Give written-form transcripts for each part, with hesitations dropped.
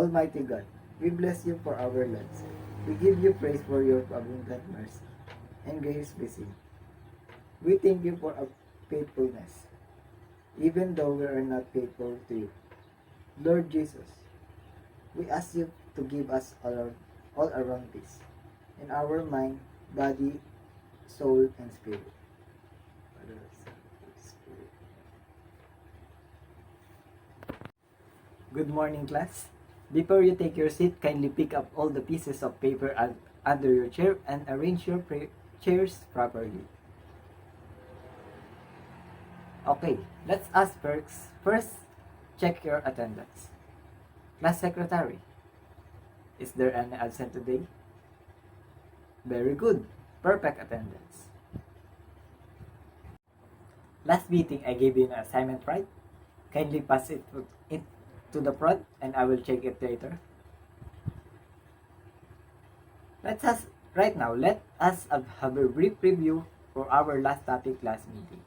Almighty God, we bless you for our lives. We give you praise for your abundant mercy and grace we see. We thank you for our faithfulness, even though we are not faithful to you. Lord Jesus, we ask you to give us all around peace in our mind, body, soul, and spirit. Good morning, class. Before you take your seat, kindly pick up all the pieces of paper under your chair and arrange your chairs properly. Okay, let's ask first. First, check your attendance. Class secretary, is there any absent today? Very good. Perfect attendance. Last meeting, I gave you an assignment, right? Kindly pass it to the front and I will check it later. Let us have a brief review for our last topic last meeting.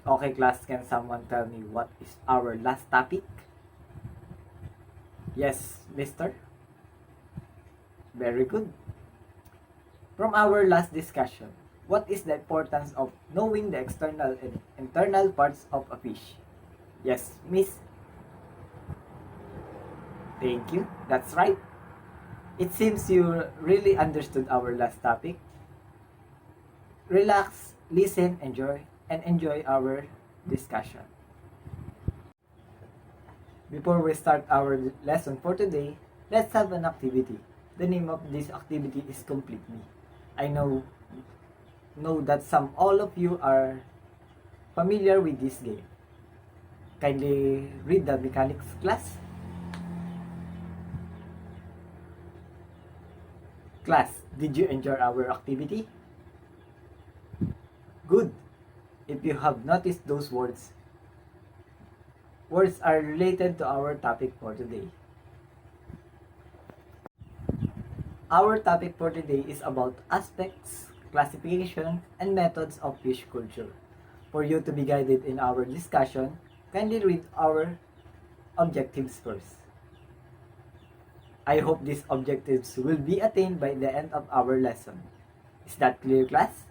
Okay, class, can someone tell me what is our last topic? Yes, mister? Very good. From our last discussion, what is the importance of knowing the external and internal parts of a fish? Yes, miss? Thank you. That's right. It seems you really understood our last topic. Relax, listen, enjoy our discussion. Before we start our lesson for today, let's have an activity. The name of this activity is Complete Me. I know that all of you are familiar with this game. Kindly read the mechanics class. Class, did you enjoy our activity? Good. If you have noticed those words are related to our topic for today. Our topic for today is about aspects, classification, and methods of fish culture. For you to be guided in our discussion, kindly read our objectives first. I hope these objectives will be attained by the end of our lesson. Is that clear, class?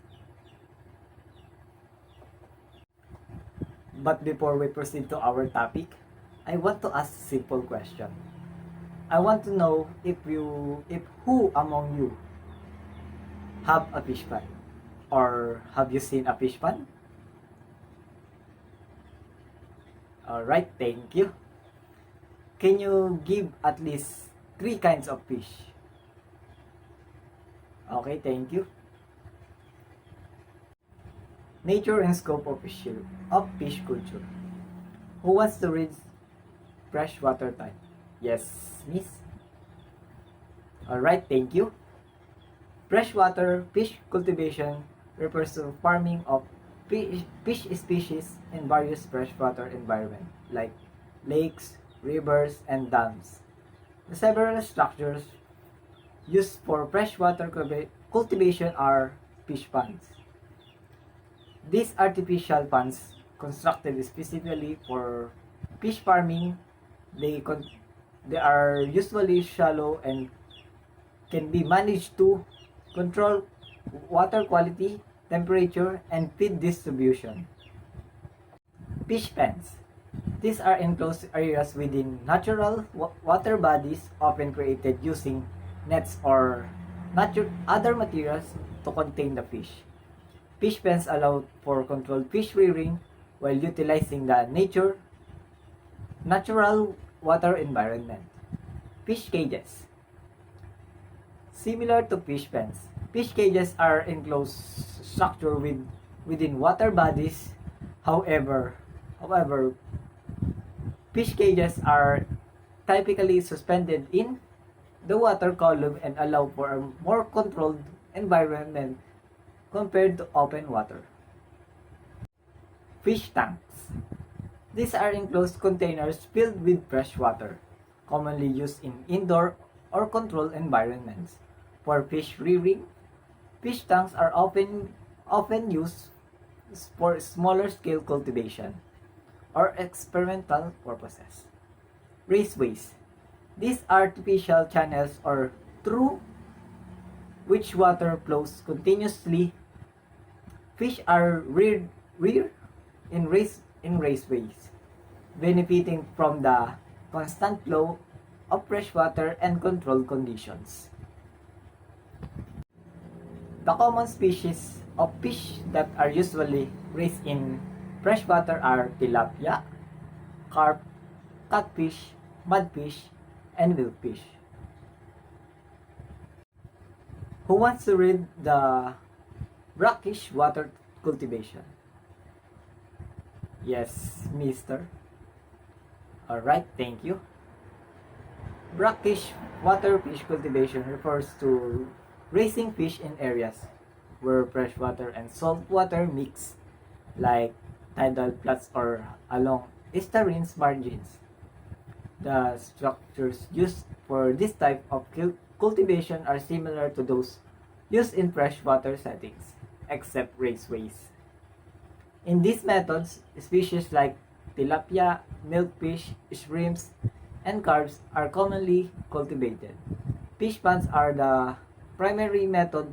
But before we proceed to our topic, I want to ask a simple question. I want to know if who among you have a fish pan, or have you seen a fish pan? Alright, thank you. Can you give at least 3 kinds of fish? Okay, thank you. Nature and scope of fish culture. Who wants to read freshwater type? Yes, miss. Alright, thank you. Freshwater fish cultivation refers to farming of fish species in various freshwater environments like lakes, rivers, and dams. The several structures used for freshwater cultivation are fish ponds. These artificial ponds, constructed specifically for fish farming, they are usually shallow and can be managed to control water quality, temperature, and feed distribution. Fish pens. These are enclosed areas within natural water bodies, often created using nets or other materials to contain the fish. Fish pens allow for controlled fish rearing while utilizing the natural water environment. Fish cages. Similar to fish pens, fish cages are enclosed structure within water bodies. However, fish cages are typically suspended in the water column and allow for a more controlled environment compared to open water. Fish tanks. These are enclosed containers filled with fresh water, commonly used in indoor or controlled environments. For fish rearing, fish tanks are often used for smaller scale cultivation or experimental purposes. Raceways. These artificial channels or through which water flows continuously, fish are reared in raceways, benefiting from the constant flow of fresh water and controlled conditions. The common species of fish that are usually raised in freshwater are tilapia, carp, catfish, mudfish, and milkfish. Who wants to read the brackish water cultivation? Yes, mister. Alright, thank you. Brackish water fish cultivation refers to raising fish in areas where freshwater and salt water mix, like tidal flats or along estuaries margins. The structures used for this type of cultivation are similar to those used in freshwater settings, except raceways. In these methods, species like tilapia, milkfish, shrimps, and carps are commonly cultivated. Fish ponds are the primary method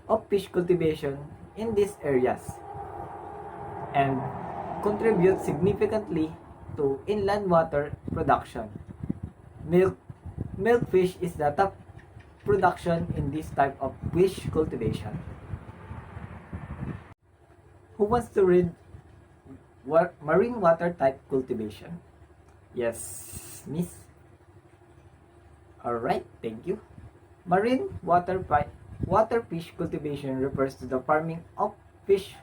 of fish cultivation in these areas and contribute significantly to inland water production. Milkfish is the top production in this type of fish cultivation. Who wants to read marine water type cultivation? Yes, miss. Alright, thank you. Marine water fish cultivation refers to the farming of fish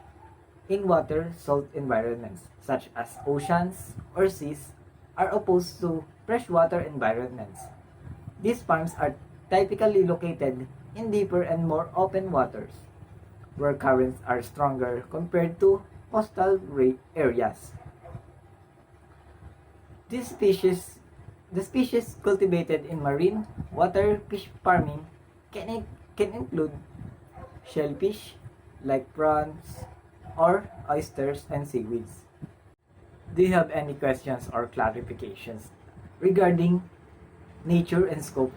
in water salt environments such as oceans or seas are opposed to freshwater environments. These farms are typically located in deeper and more open waters where currents are stronger compared to coastal areas. The species cultivated in marine water fish farming can include shellfish like prawns or oysters and seaweeds. Do you have any questions or clarifications regarding nature and scope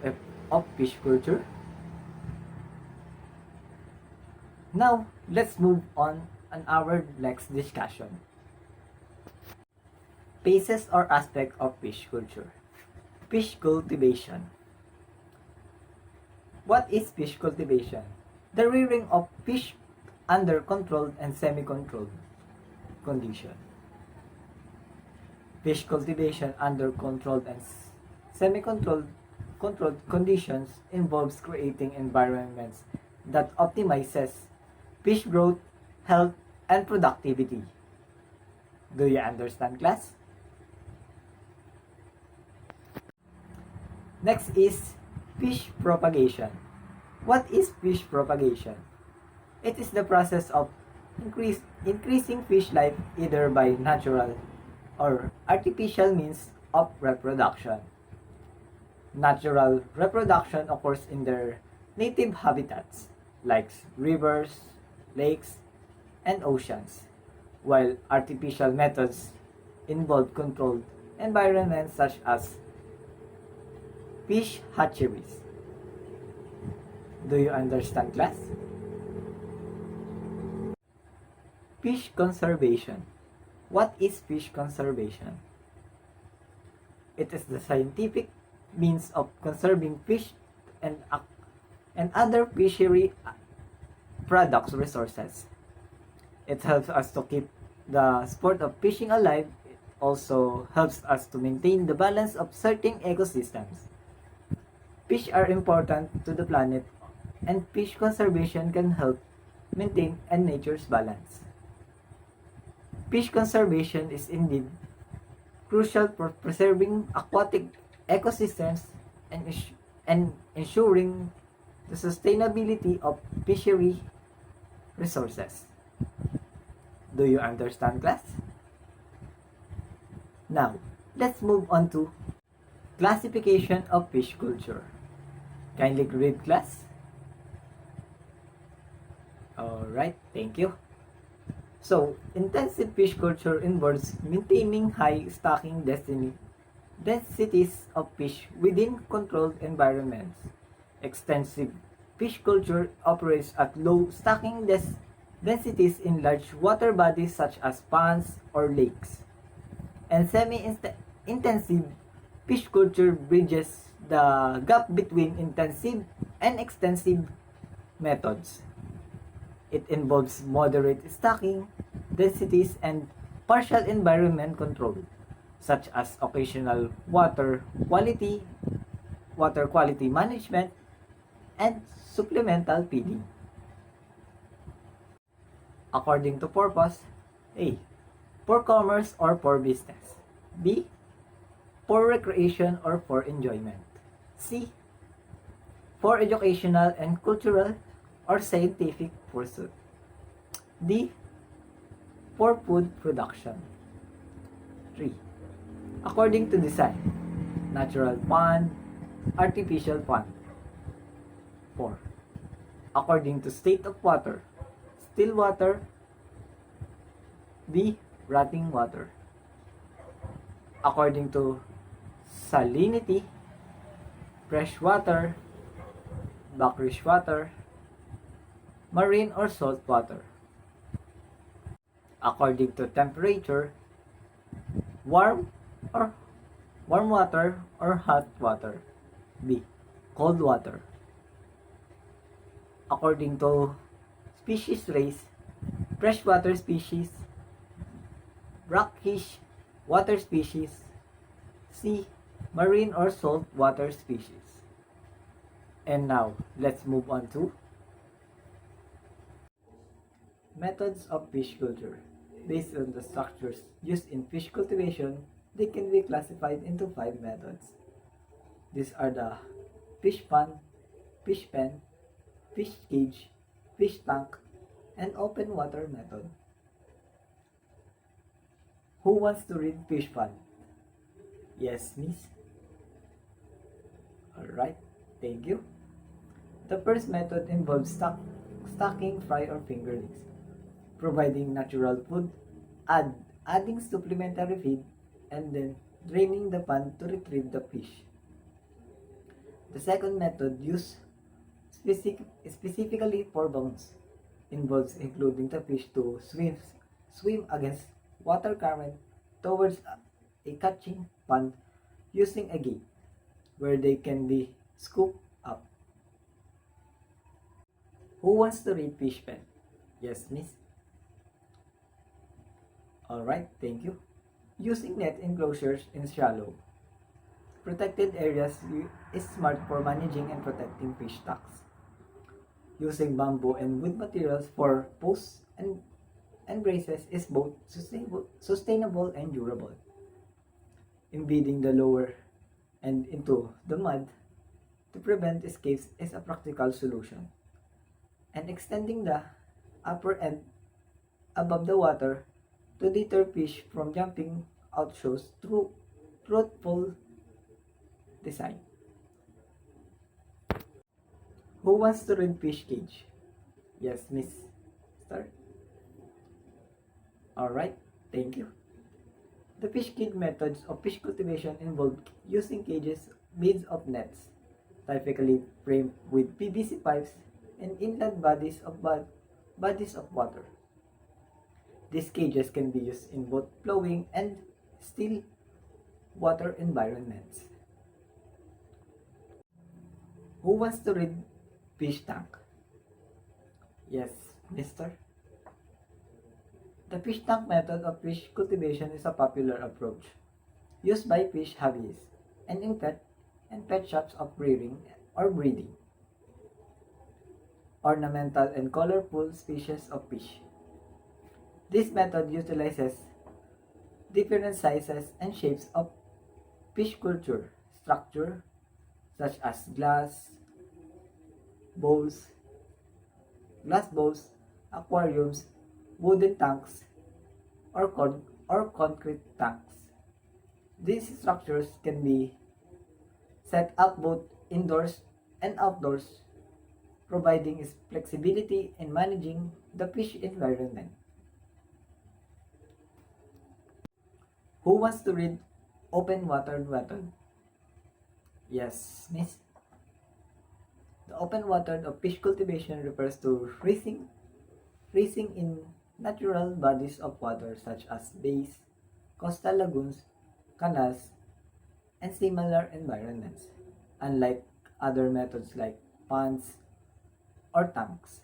of fish culture? Now, let's move on our next discussion. Phases or aspect of fish culture. Fish cultivation. What is fish cultivation? The rearing of fish under controlled and semi-controlled condition. Fish cultivation under controlled and semi-controlled conditions involves creating environments that optimizes fish growth, health, and productivity. Do you understand, class? Next is fish propagation. What is fish propagation? It is the process of increasing fish life either by natural or artificial means of reproduction. Natural reproduction occurs in their native habitats like rivers, lakes, and oceans, while artificial methods involve controlled environments such as fish hatcheries. Do you understand, class? Fish conservation. What is fish conservation? It is the scientific means of conserving fish and other fishery products resources. It helps us to keep the sport of fishing alive. It also helps us to maintain the balance of certain ecosystems. Fish are important to the planet, and fish conservation can help maintain nature's balance. Fish conservation is indeed crucial for preserving aquatic ecosystems and ensuring the sustainability of fishery resources. Do you understand, class? Now, let's move on to classification of fish culture. Kindly read, class. Alright, thank you. So, intensive fish culture involves maintaining high stocking densities of fish within controlled environments. Extensive fish culture operates at low stocking densities in large water bodies such as ponds or lakes. And semi-intensive fish culture bridges the gap between intensive and extensive methods. It involves moderate stocking densities and partial environment control, such as occasional water quality management, and supplemental feeding. According to purpose, A. For commerce or for business. B. For recreation or for enjoyment. C. For educational and cultural or scientific pursuit. D. For food production. 3. According to design, natural pond, artificial pond. 4. According to state of water, still water. B. Rotting water. According to salinity, fresh water, brackish water, marine or salt water. According to temperature, warm water or hot water. B. Cold water. According to species race, freshwater species, brackish water species. C. Marine or salt water species. And now, let's move on to methods of fish culture. Based on the structures used in fish cultivation, they can be classified into 5 methods. These are the fish pond, fish pen, fish cage, fish tank, and open water method. Who wants to read fish pond? Yes, miss. Alright, thank you. The first method involves stocking fry or fingerlings, providing natural food, adding supplementary feed, and then draining the pond to retrieve the fish. The second method, used specifically for bounce, involves including the fish to swim against water current towards a catching pond using a gate where they can be scooped up. Who wants to read fish pen? Yes, miss. Alright, thank you. Using net enclosures in shallow, protected areas is smart for managing and protecting fish stocks. Using bamboo and wood materials for posts and braces is both sustainable and durable. Embedding the lower end into the mud to prevent escapes is a practical solution. And extending the upper end above the water to deter fish from jumping out shows truthful design. Who wants to read fish cage? Yes, miss. Start. Alright, thank you. The fish cage methods of fish cultivation involve using cages made of nets, typically framed with PVC pipes and inland bodies of water. These cages can be used in both flowing and still water environments. Who wants to read fish tank? Yes, mister. The fish tank method of fish cultivation is a popular approach used by fish hobbyists and in pet shops of rearing or breeding ornamental and colorful species of fish. This method utilizes different sizes and shapes of fish culture structure such as glass bowls, aquariums, wooden tanks, or concrete tanks. These structures can be set up both indoors and outdoors, providing flexibility in managing the fish environment. Who wants to read open water method. Yes, miss. The open water of fish cultivation refers to raising in natural bodies of water such as bays, coastal lagoons, canals, and similar environments, unlike other methods like ponds or tanks.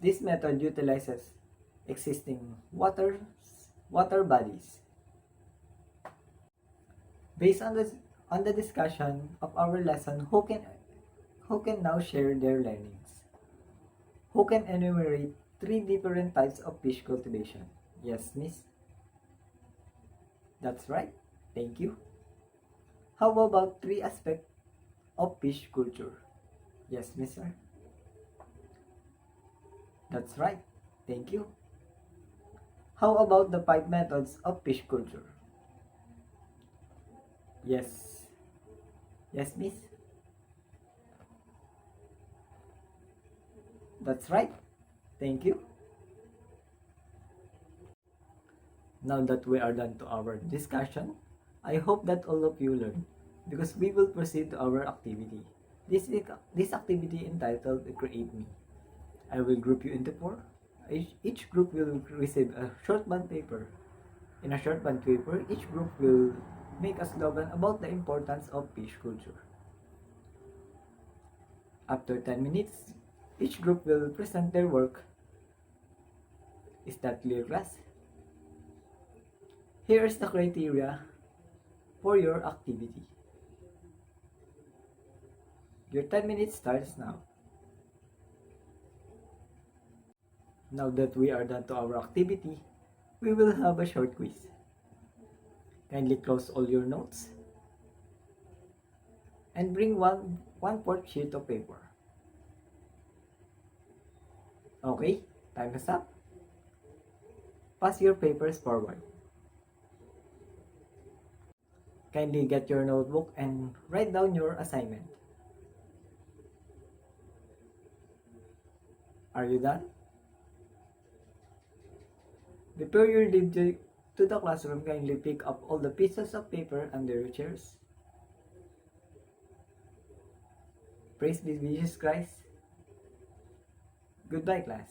This method utilizes existing water bodies. Based on the discussion of our lesson, who can now share their learnings? Who can enumerate three different types of fish cultivation? Yes, miss. That's right. Thank you. How about three aspects of fish culture? Yes, mister. That's right. Thank you. How about the five methods of fish culture? Yes. Yes, miss. That's right. Thank you. Now that we are done to our discussion, I hope that all of you learned because we will proceed to our activity. This activity entitled Create Me. I will group you into four. Each group will receive a short bond paper. In a short bond paper, each group will make a slogan about the importance of fish culture. After 10 minutes, each group will present their work. Is that clear, class? Here is the criteria for your activity. Your 10 minutes starts now. Now that we are done to our activity, we will have a short quiz. Kindly close all your notes and bring one-fourth sheet of paper. Okay, time is up. Pass your papers forward. Kindly get your notebook and write down your assignment. Are you done? Before you leave to the classroom, kindly pick up all the pieces of paper under your chairs. Praise be Jesus Christ. Goodbye, class.